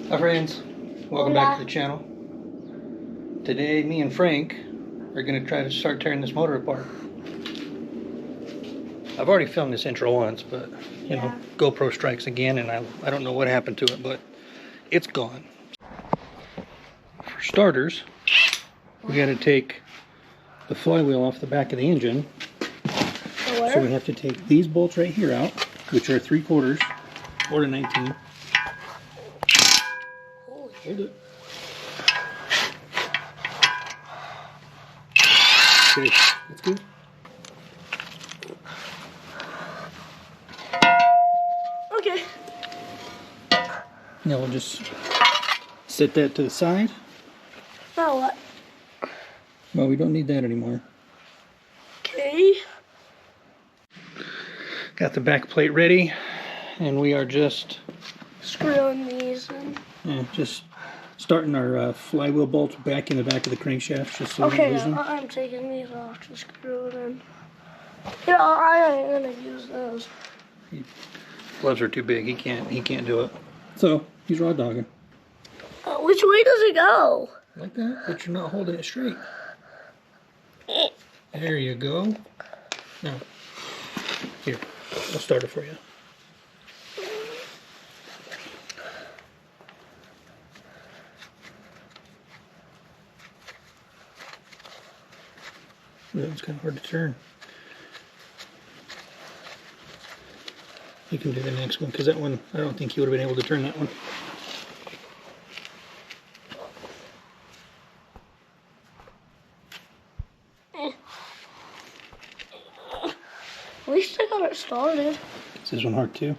Hi friends, welcome back to the channel. Today me and Frank are going to try to start tearing this motor apart. I've already filmed this intro once, but you know, GoPro strikes again and I don't know what happened to it, but it's gone. For starters, we got to take the flywheel off the back of the engine. So we have to take these bolts right here out, which are 3/4 or to 19. Hold it. Okay, that's good. Okay. Now we'll just set that to the side. Now what? Well, we don't need that anymore. Okay. Got the back plate ready, and we are just Screwing these in. just starting our flywheel bolts back in the back of the crankshaft, just so we don't Okay, lose them. I'm taking these off to screw it in. Yeah, I ain't gonna use those. Gloves are too big. He can't do it. So he's raw dogging Which way does it go? like that, but you're not holding it straight. There you go. Now, here, I'll start it for you. That one's kind of hard to turn. You can do the next one, because that one, I don't think you would have been able to turn that one. At least I got it started. Is this one hard too?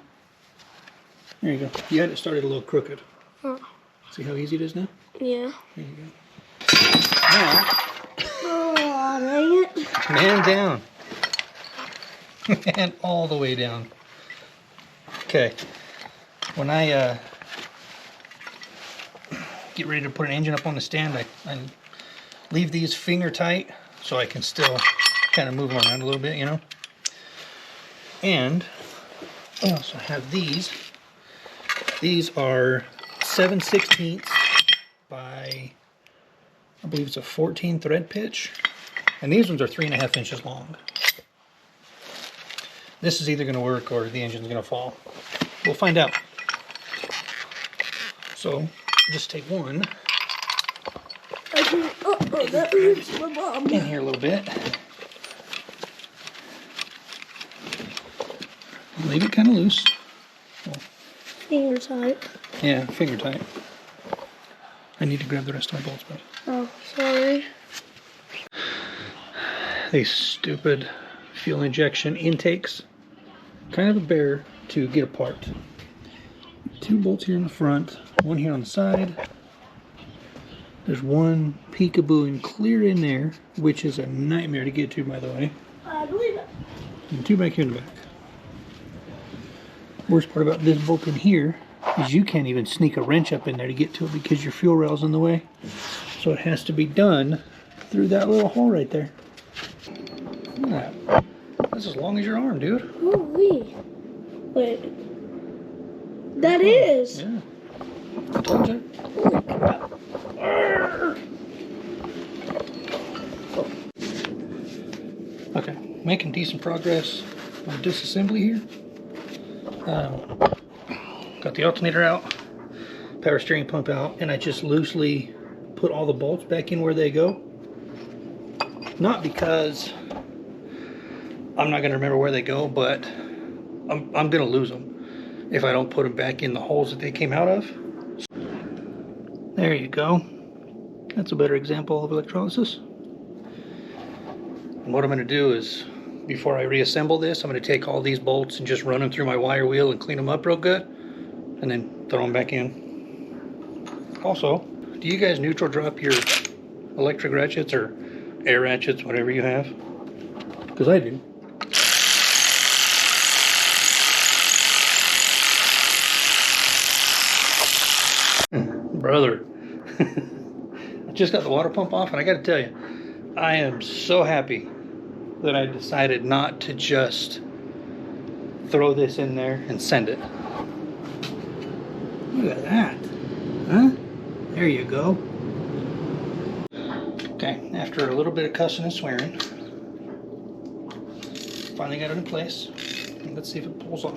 There you go. You had it started a little crooked. Oh. See how easy it is now? Yeah. There you go. Now, Oh, dang it. man down. Man all the way down. Okay. When I get ready to put an engine up on the stand, I leave these finger tight so I can still kind of move them around a little bit, you know? And I also have these. These are 7/16 by, I believe it's a 14 thread pitch. And these ones are 3.5 inches long. This is either going to work or the engine's going to fall. We'll find out. So, just take one That hurts my mom. in here a little bit. Leave it kind of loose. Finger tight. Yeah, finger tight. I need to grab the rest of my bolts, but Oh, sorry. these stupid fuel injection intakes, kind of a bear to get apart. 2 bolts here in the front, 1 here on the side. There's 1 peekaboo and clear in there, which is a nightmare to get to, by the way. I believe it. And 2 back here in the back. Worst part about this bolt in here is you can't even sneak a wrench up in there to get to it because your fuel rail's in the way. So it has to be done through that little hole right there. Look at that. That's as long as your arm, dude. Holy. Wait. That is. Yeah. I told you. Holy crap. Okay, making decent progress on disassembly here. Got the alternator out, power steering pump out, and I just loosely put all the bolts back in where they go. Not because I'm not going to remember where they go, but I'm going to lose them if I don't put them back in the holes that they came out of. There you go. That's a better example of electrolysis. And what I'm going to do is, before I reassemble this, I'm going to take all these bolts and just run them through my wire wheel and clean them up real good, and then throw them back in. Also, do you guys neutral drop your electric ratchets or air ratchets, whatever you have? Because I do. Brother. I just got the water pump off, and I got to tell you, I am so happy that I decided not to just throw this in there and send it. Look at that. Huh? There you go. Okay, after a little bit of cussing and swearing, finally got it in place. Let's see if it pulls off.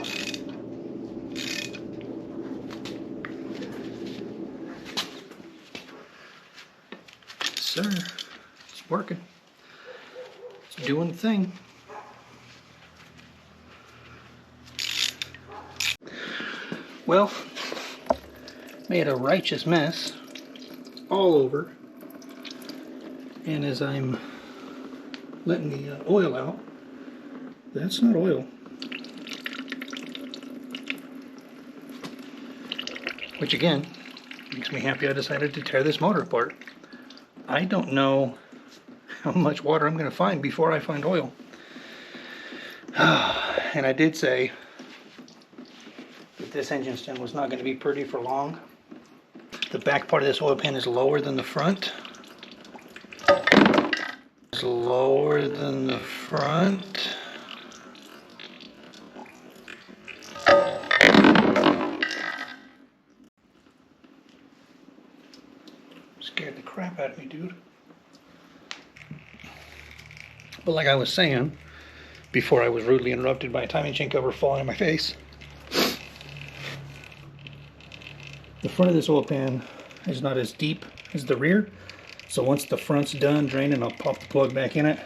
Yes, sir. It's working. It's doing the thing. Well, made a righteous mess all over. And as I'm letting the oil out, that's not oil. Which again, makes me happy I decided to tear this motor apart. I don't know how much water I'm going to find before I find oil. And I did say that this engine stem was not going to be pretty for long. The back part of this oil pan is lower than the front. It's lower than the front. Scared the crap out of me, dude. But like I was saying, before I was rudely interrupted by a timing chain cover falling in my face, the front of this oil pan is not as deep as the rear. So once the front's done draining, I'll pop the plug back in it.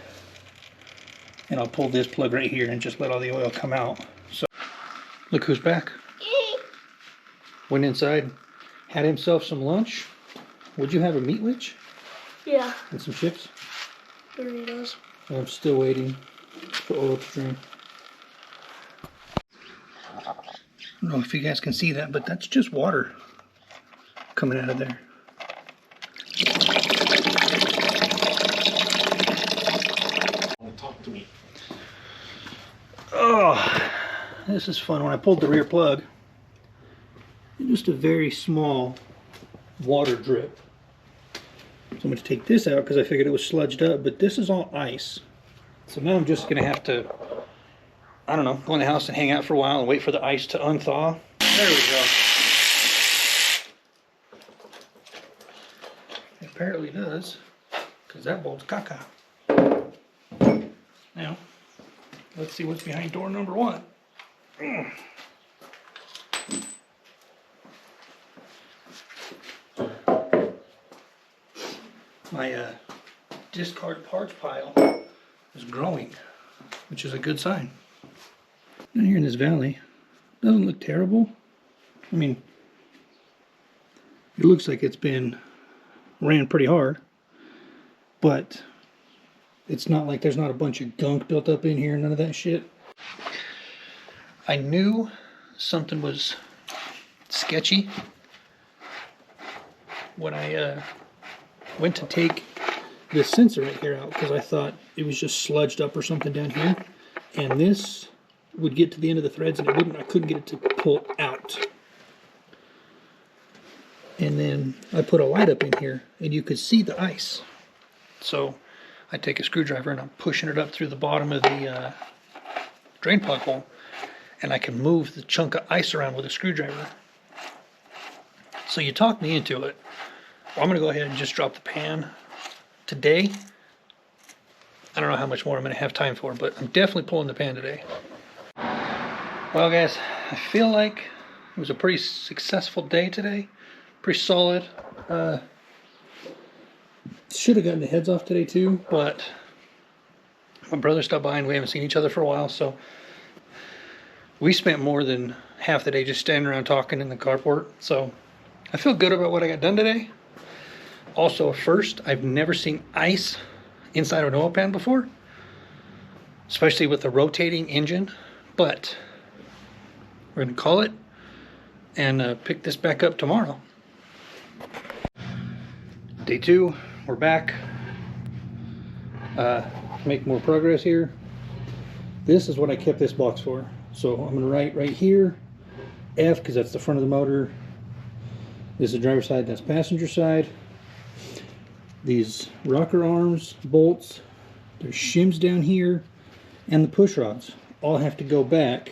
And I'll pull this plug right here and just let all the oil come out. So, look who's back. Went inside, had himself some lunch. Would you have a meat witch? Yeah. And some chips? Doritos. I'm still waiting for oil to drain. I don't know if you guys can see that, but that's just water coming out of there. Talk to me. Oh, this is fun. When I pulled the rear plug, just a very small water drip. So I'm going to take this out because I figured it was sludged up, but this is all ice. So now I'm just going to have to, I don't know, go in the house and hang out for a while and wait for the ice to unthaw. There we go. It apparently does, because that bolt's caca. Now, let's see what's behind door number 1. My discard parts pile is growing, which is a good sign. Down here in this valley, doesn't look terrible. I mean, it looks like it's been ran pretty hard, but it's not like there's not a bunch of gunk built up in here, none of that shit. I knew something was sketchy when I went to take this sensor right here out, because I thought it was just sludged up or something down here, and this would get to the end of the threads and it wouldn't. I couldn't get it to pull out. And then I put a light up in here and you could see the ice. So I take a screwdriver and I'm pushing it up through the bottom of the drain plug hole, and I can move the chunk of ice around with a screwdriver. So you talked me into it. Well, I'm going to go ahead and just drop the pan today. I don't know how much more I'm going to have time for, but I'm definitely pulling the pan today. Well guys, I feel like it was a pretty successful day today. Pretty solid. Should have gotten the heads off today too, but my brother stopped by and we haven't seen each other for a while, so we spent more than half the day just standing around talking in the carport. So I feel good about what I got done today. Also, first, I've never seen ice inside of an oil pan before, especially with a rotating engine, but we're going to call it and pick this back up tomorrow. Day 2, we're back. Make more progress here. This is what I kept this box for. So I'm going to write right here F, because that's the front of the motor. This is the driver's side, that's passenger side. These rocker arms, bolts, there's shims down here, and the push rods all have to go back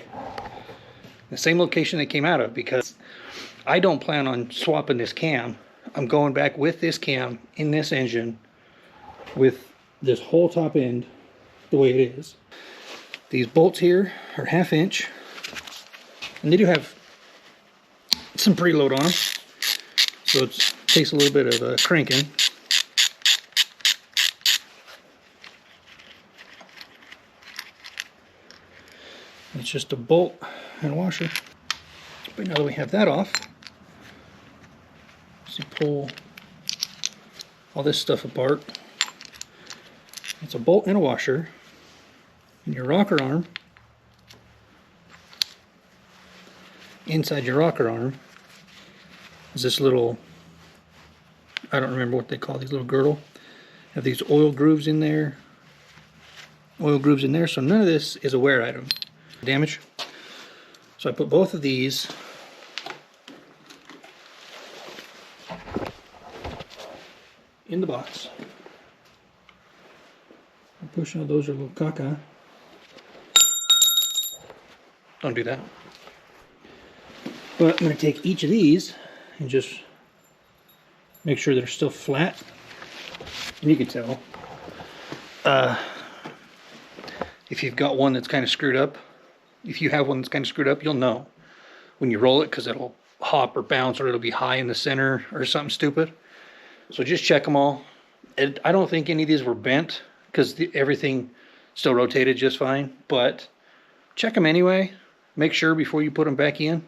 the same location they came out of, because I don't plan on swapping this cam. I'm going back with this cam in this engine with this whole top end the way it is. These bolts here are 1/2 inch, and they do have some preload on them, so it takes a little bit of cranking. It's just a bolt and a washer. But now that we have that off, so you pull all this stuff apart. It's a bolt and a washer. And your rocker arm, inside your rocker arm is this little, I don't remember what they call these, little girdle. Have these oil grooves in there. Oil grooves in there, so none of this is a wear item. Damage. So I put both of these in the box. I push out, those are a little caca. Don't do that. But I'm going to take each of these and just make sure they're still flat. And you can tell if you've got one that's kind of screwed up. If you have one that's kind of screwed up, you'll know when you roll it, because it'll hop or bounce, or it'll be high in the center or something stupid. So just check them all. I don't think any of these were bent, because everything still rotated just fine, but check them anyway. Make sure before you put them back in.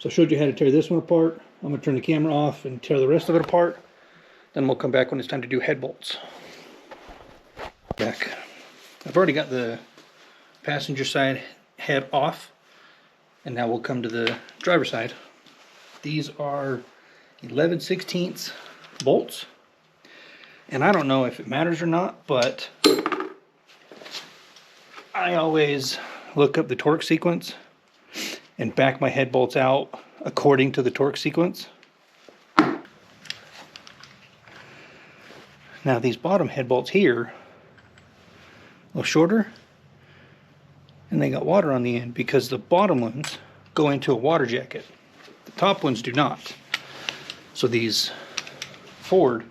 So I showed you how to tear this one apart. I'm going to turn the camera off and tear the rest of it apart. Then we'll come back when it's time to do head bolts. Back. I've already got the passenger side head off, and now we'll come to the driver's side. These are 11/16 bolts, and I don't know if it matters or not, but I always look up the torque sequence and back my head bolts out according to the torque sequence. Now these bottom head bolts here, a little shorter, and they got water on the end because the bottom ones go into a water jacket. The top ones do not. So these Ford,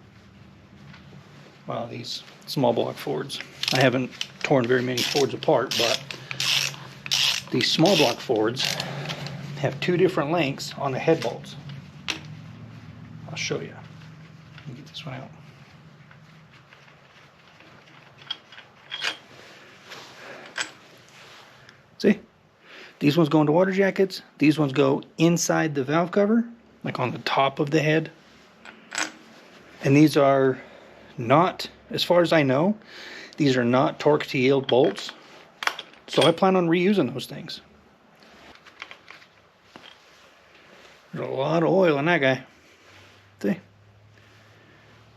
well, these small block Fords, I haven't torn very many Fords apart, but these small block Fords have 2 different lengths on the head bolts. I'll show you. Let me get this one out. See? These ones go into water jackets. These ones go inside the valve cover, like on the top of the head. And these are not, as far as I know, these are not torque to yield bolts. So I plan on reusing those things. There's a lot of oil in that guy. See?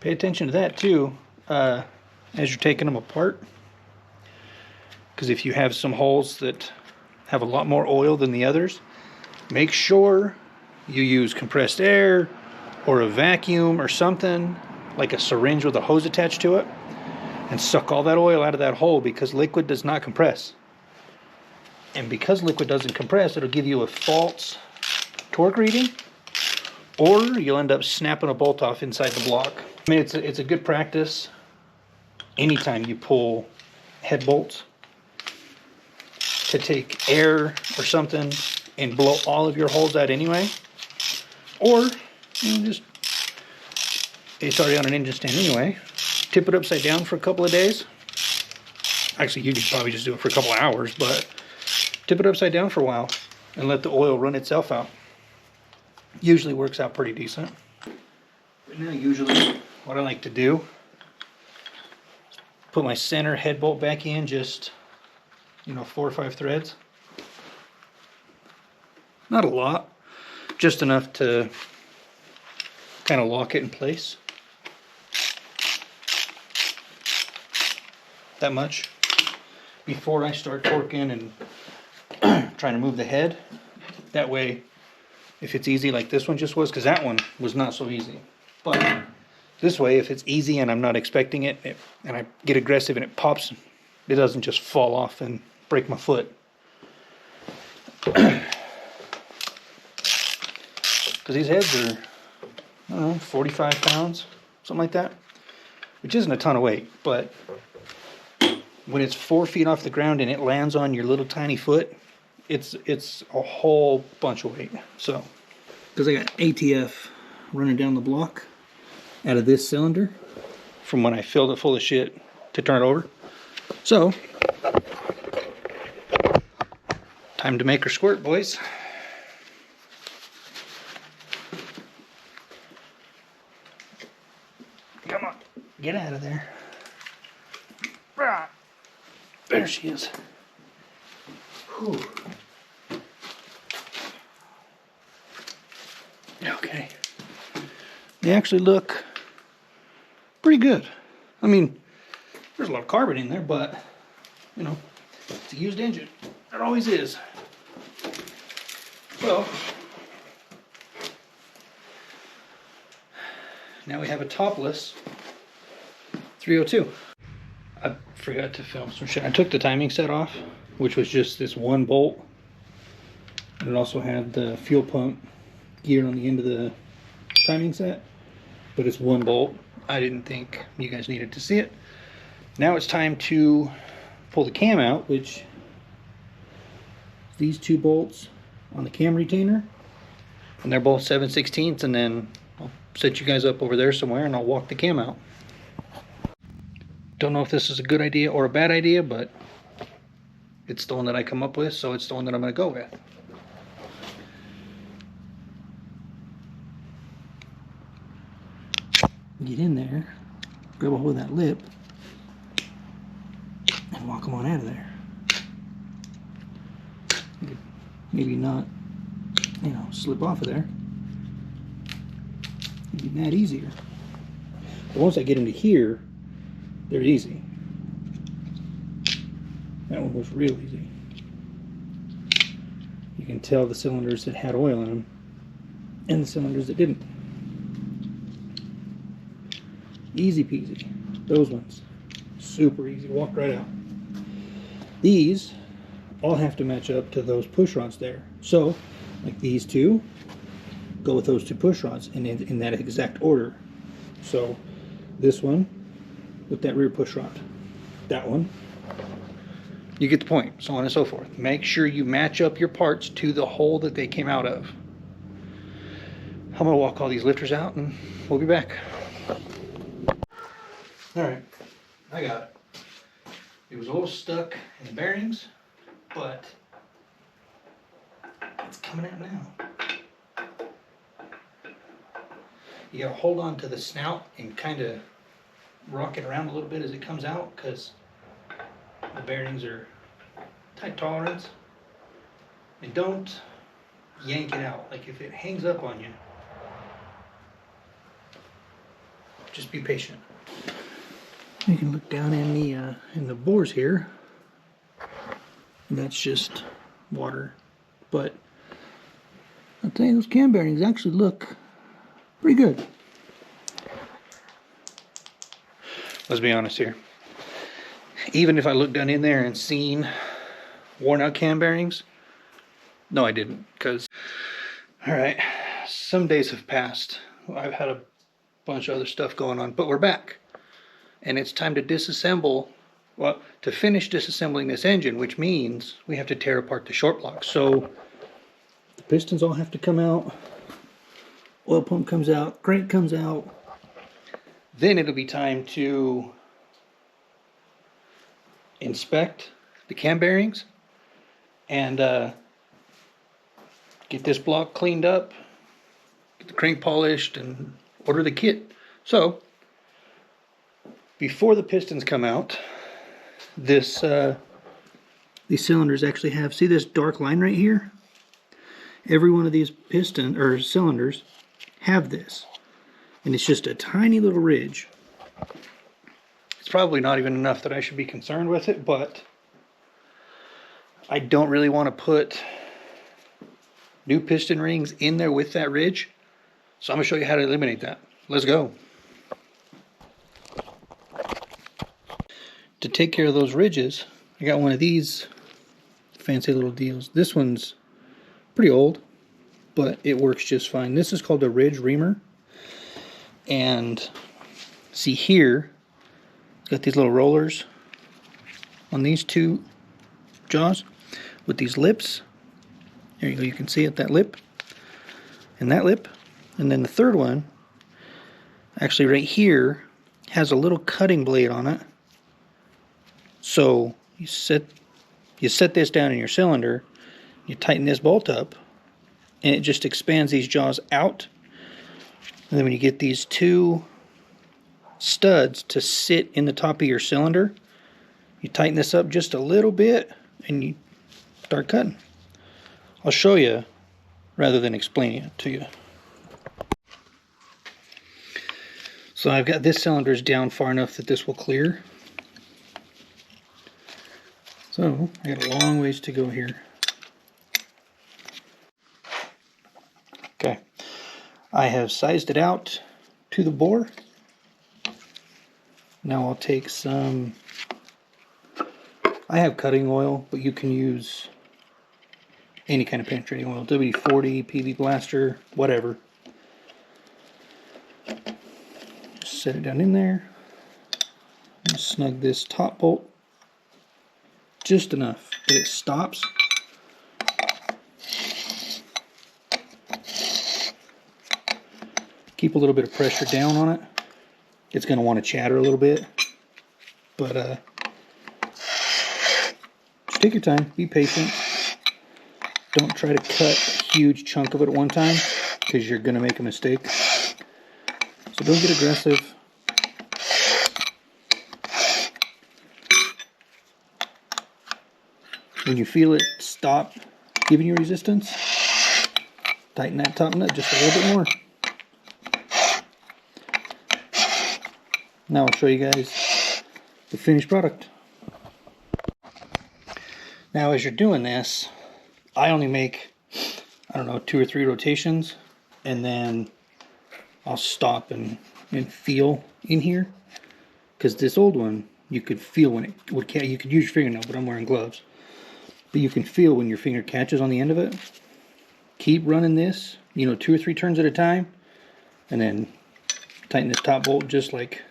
Pay attention to that too, as you're taking them apart. Because if you have some holes that have a lot more oil than the others, make sure you use compressed air or a vacuum or something, like a syringe with a hose attached to it, and suck all that oil out of that hole, because liquid does not compress. And because liquid doesn't compress, it'll give you a false torque reading, or you'll end up snapping a bolt off inside the block. I mean, it's a good practice anytime you pull head bolts to take air or something and blow all of your holes out anyway. Or you know, just, it's already on an engine stand anyway, tip it upside down for a couple of days. Actually, you could probably just do it for a couple of hours, but tip it upside down for a while and let the oil run itself out. Usually works out pretty decent. But now usually what I like to do, put my center head bolt back in, just 4 or 5 threads. Not a lot, just enough to kind of lock it in place. That much before I start torquing and trying to move the head. That way, if it's easy like this one just was, because that one was not so easy. But this way, if it's easy and I'm not expecting it, and I get aggressive and it pops, it doesn't just fall off and break my foot. because these heads are, I don't know, 45 pounds, something like that, which isn't a ton of weight, but when it's 4 feet off the ground and it lands on your little tiny foot, it's a whole bunch of weight. So, because I got ATF running down the block out of this cylinder from when I filled it full of shit to turn it over. So, time to make her squirt, boys. Come on, get out of there. There she is. Whew. Okay. They actually look pretty good. I mean, there's a lot of carbon in there, but, you know, it's a used engine. It always is. So, now we have a topless 302. I forgot to film some shit. I took the timing set off, which was just this one bolt. And it also had the fuel pump geared on the end of the timing set, but it's one bolt. I didn't think you guys needed to see it. Now it's time to pull the cam out, which these 2 bolts on the cam retainer, and they're both 7/16, and then I'll set you guys up over there somewhere and I'll walk the cam out. Don't know if this is a good idea or a bad idea, but it's the one that I come up with, so it's the one that I'm going to go with. Get in there, grab a hold of that lip, and walk them on out of there. Maybe not, you know, slip off of there. It'd be that easier. But once I get into here, they're easy. That one was real easy. You can tell the cylinders that had oil in them and the cylinders that didn't. Easy peasy. Those ones, super easy. Walk right out. These all have to match up to those push rods there. So, like these 2, go with those 2 push rods in that exact order. So, this one with that rear push rod. That one. You get the point. So on and so forth. Make sure you match up your parts to the hole that they came out of. I'm going to walk all these lifters out and we'll be back. Alright, I got it. It was a little stuck in the bearings, but it's coming out now. You gotta hold on to the snout and kind of rock it around a little bit as it comes out, because the bearings are tight tolerance. And don't yank it out. Like if it hangs up on you, just be patient. You can look down in the bores here. And that's just water. But I'll tell you, those cam bearings actually look pretty good. Let's be honest here. Even if I looked down in there and seen worn out cam bearings, no, I didn't. Because, alright, some days have passed. I've had a bunch of other stuff going on, but we're back. And it's time to disassemble, well, to finish disassembling this engine, which means we have to tear apart the short block. So the pistons all have to come out, oil pump comes out, crank comes out. Then it'll be time to inspect the cam bearings and get this block cleaned up, get the crank polished, and order the kit. So before the pistons come out, these cylinders actually have, see this dark line right here? Every one of these piston or cylinders have this, and it's just a tiny little ridge. It's probably not even enough that I should be concerned with it, but I don't really want to put new piston rings in there with that ridge, so I'm going to show you how to eliminate that. Let's go. To take care of those ridges, I got one of these fancy little deals. This one's pretty old, but it works just fine. This is called a Ridge Reamer. And see here, it's got these little rollers on these two jaws with these lips. There you go, you can see it, that lip and that lip. And then the third one, actually right here, has a little cutting blade on it. So you set this down in your cylinder, you tighten this bolt up, and it just expands these jaws out. And then when you get these two studs to sit in the top of your cylinder, you tighten this up just a little bit and you start cutting. I'll show you rather than explaining it to you. So I've got this cylinder down far enough that this will clear. So I got a long ways to go here. Okay, I have sized it out to the bore. Now I'll take some, I have cutting oil, but you can use any kind of penetrating oil, WD-40, PV Blaster, whatever. Just set it down in there and snug this top bolt just enough that it stops. Keep a little bit of pressure down on it. It's going to want to chatter a little bit, but just take your time, be patient. Don't try to cut a huge chunk of it at one time because you're going to make a mistake. So don't get aggressive. When you feel it stop giving you resistance, tighten that top nut just a little bit more. Now I'll show you guys the finished product. Now as you're doing this, I only make, I don't know, 2 or 3 rotations, and then I'll stop and feel in here. Because this old one, you could feel when it would catch. You could use your fingernail, but I'm wearing gloves. But you can feel when your finger catches on the end of it. Keep running this, 2 or 3 turns at a time, and then tighten this top bolt just like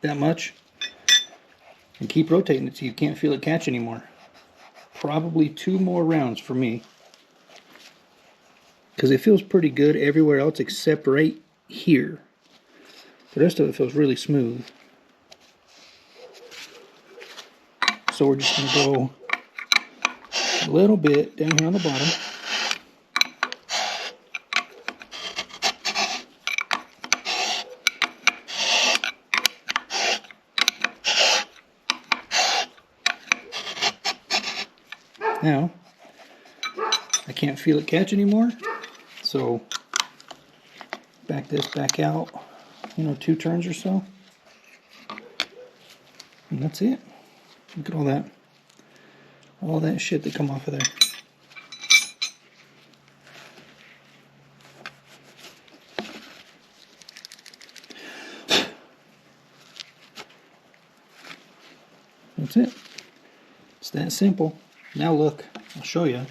that much, and keep rotating it so you can't feel it catch anymore. Probably 2 more rounds for me, because it feels pretty good everywhere else except right here. The rest of it feels really smooth. So we're just going to go a little bit down here on the bottom. Now, I can't feel it catch anymore, so back this back out, 2 turns or so, and that's it. Look at all that shit that come off of there. That's it. It's that simple. Now look, I'll show you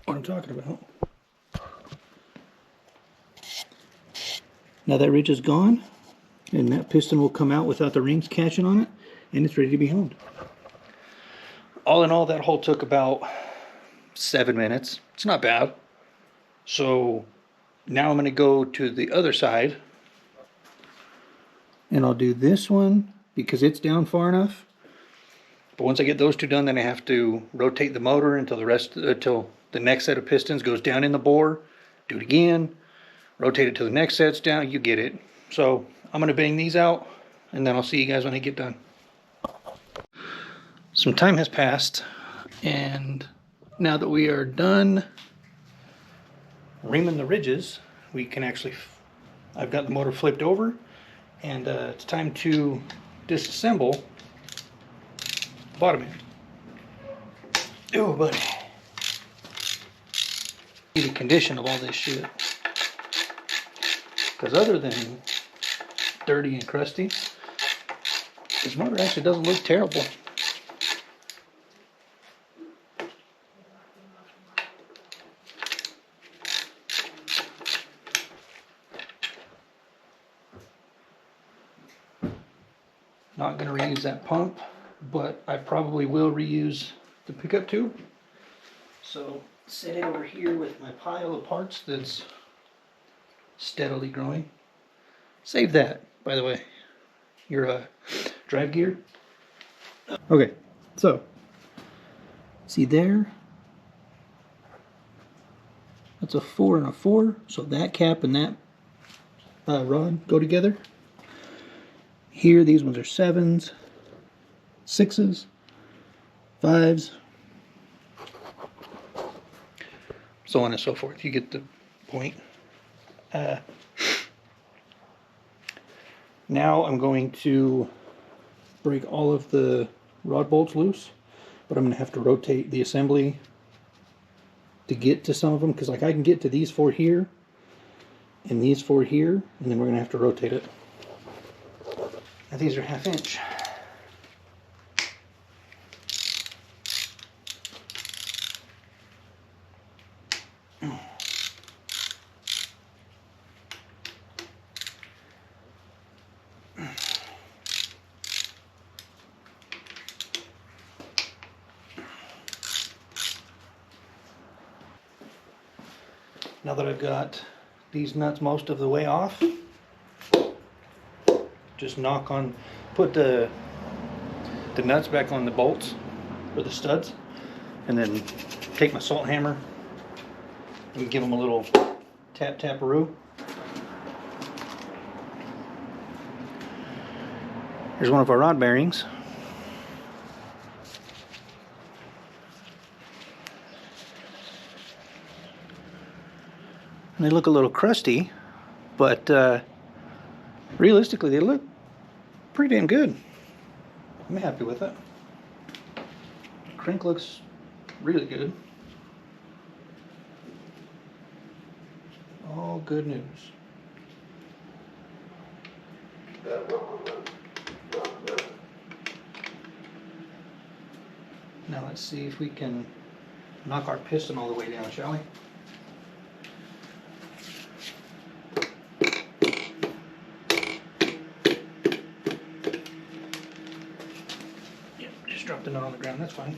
what I'm talking about. Now that ridge is gone, and that piston will come out without the rings catching on it, and it's ready to be honed. All in all, that hole took about 7 minutes. It's not bad. So now I'm going to go to the other side, and I'll do this one because it's down far enough. But once I get those 2 done, then I have to rotate the motor until the next set of pistons goes down in the bore. Do it again, rotate it till the next set's down. You get it. So I'm going to bang these out, and then I'll see you guys when I get done. Some time has passed, and now that we are done reaming the ridges, we can actually, I've got the motor flipped over, and it's time to disassemble the bottom end. Oh, buddy. See the condition of all this shit. Because other than dirty and crusty, this motor actually doesn't look terrible. Not going to reuse that pump, but I probably will reuse the pickup tube. So set it over here with my pile of parts that's steadily growing. Save that, by the way, your drive gear. Okay, so see there? That's a 4 and a 4, so that cap and that rod go together. Here, these ones are 7s, 6s, 5s, so on and so forth. You get the point. Now I'm going to break all of the rod bolts loose, but I'm going to have to rotate the assembly to get to some of them, because like I can get to these 4 here and these 4 here, and then we're going to have to rotate it. Now these are 1/2 inch. Now that I've got these nuts most of the way off, just put the nuts back on the bolts or the studs, and then take my salt hammer and give them a little tap-tap-a-roo. Here's one of our rod bearings. And they look a little crusty, but realistically they look pretty damn good. I'm happy with it. Crank looks really good. All good news. Now let's see if we can knock our piston all the way down, shall we? Drop the nut on the ground, that's fine.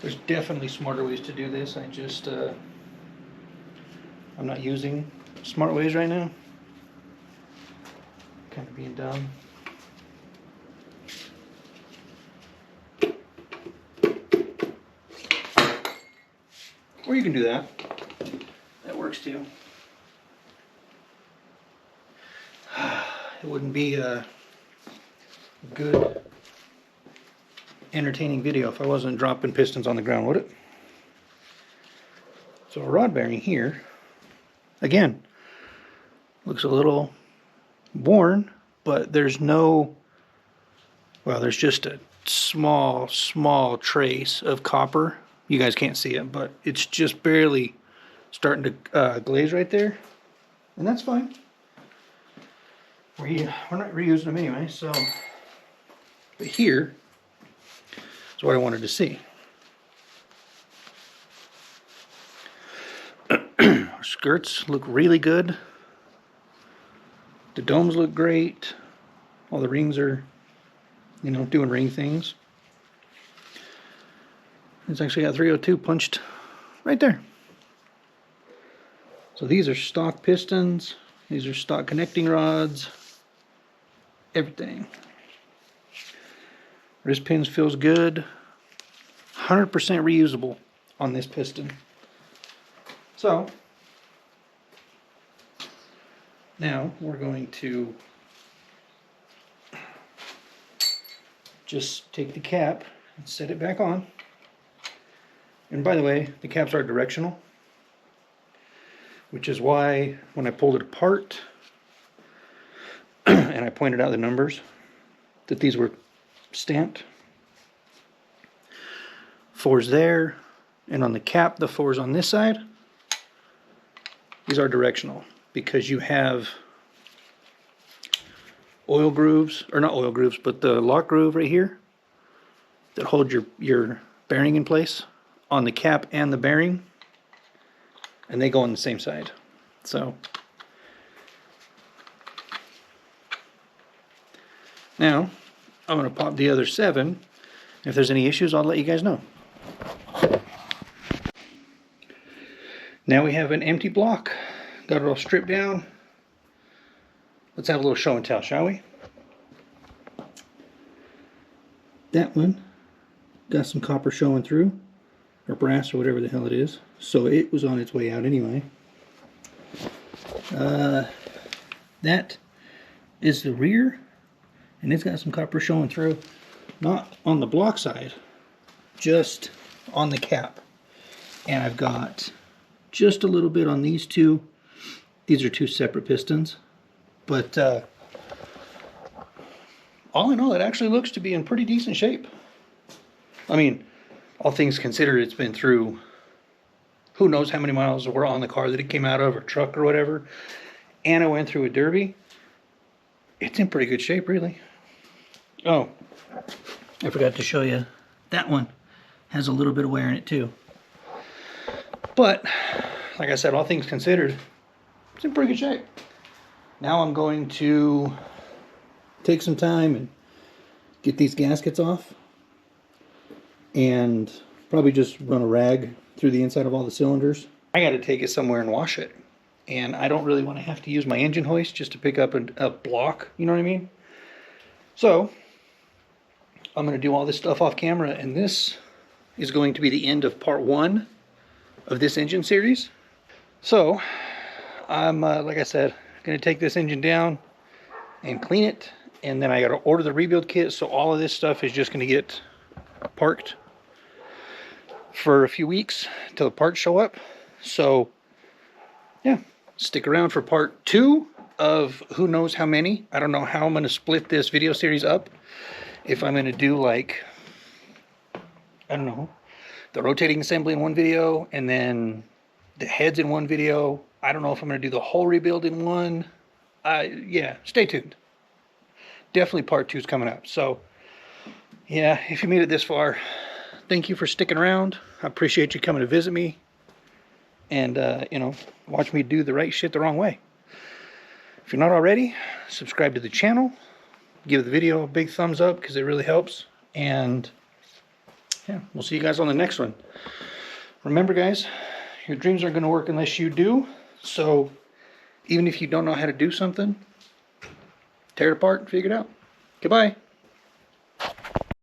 There's definitely smarter ways to do this. I'm not using smart ways right now. Kind of being dumb. Or you can do that. That works too. It wouldn't be a good, entertaining video if I wasn't dropping pistons on the ground, would it? So a rod bearing here, again, looks a little worn, but there's no, well, there's just a small trace of copper. You guys can't see it, but it's just barely starting to glaze right there, and that's fine. We're not reusing them anyway, so. But here is what I wanted to see. Our skirts look really good. The domes look great. All the rings are, doing ring things. It's actually got 302 punched right there. So these are stock pistons. These are stock connecting rods. Everything. Wrist pins feels good. 100% reusable on this piston. So now we're going to just take the cap and set it back on. And by the way, the caps are directional, which is why when I pulled it apart and I pointed out the numbers, that these were stamped. 4's there, and on the cap, the 4's on this side. These are directional because you have oil grooves, or not oil grooves, but the lock groove right here that holds your bearing in place on the cap and the bearing, and they go on the same side. So now I'm going to pop the other 7. If there's any issues, I'll let you guys know. Now we have an empty block. Got it all stripped down. Let's have a little show and tell, shall we? That one got some copper showing through, or brass, or whatever the hell it is. So it was on its way out anyway. That is the rear, and it's got some copper showing through. Not on the block side, just on the cap. And I've got just a little bit on these two. These are 2 separate pistons. But all in all, it actually looks to be in pretty decent shape. I mean, all things considered, it's been through who knows how many miles were on the car that it came out of, or truck or whatever. And I went through a Derby. It's in pretty good shape, really. Oh, I forgot to show you. That one has a little bit of wear in it too. But, like I said, all things considered, it's in pretty good shape. Now I'm going to take some time and get these gaskets off, and probably just run a rag through the inside of all the cylinders. I got to take it somewhere and wash it, and I don't really want to have to use my engine hoist just to pick up a block, you know what I mean? So I'm going to do all this stuff off camera, and this is going to be the end of part 1 of this engine series. So I'm like I said, going to take this engine down and clean it, and then I got to order the rebuild kit. So all of this stuff is just going to get parked for a few weeks until the parts show up. So yeah, stick around for part 2 of who knows how many. I don't know how I'm going to split this video series up. If I'm going to do, like, I don't know, the rotating assembly in one video and then the heads in one video. I don't know if I'm going to do the whole rebuild in one. Yeah, stay tuned. Definitely part 2 is coming up. So yeah, if you made it this far, thank you for sticking around. I appreciate you coming to visit me and you know, watch me do the right shit the wrong way. If you're not already, subscribe to the channel, give the video a big thumbs up because it really helps, and yeah, we'll see you guys on the next one. Remember, guys, your dreams aren't going to work unless you do. So even if you don't know how to do something, tear it apart and figure it out. Goodbye.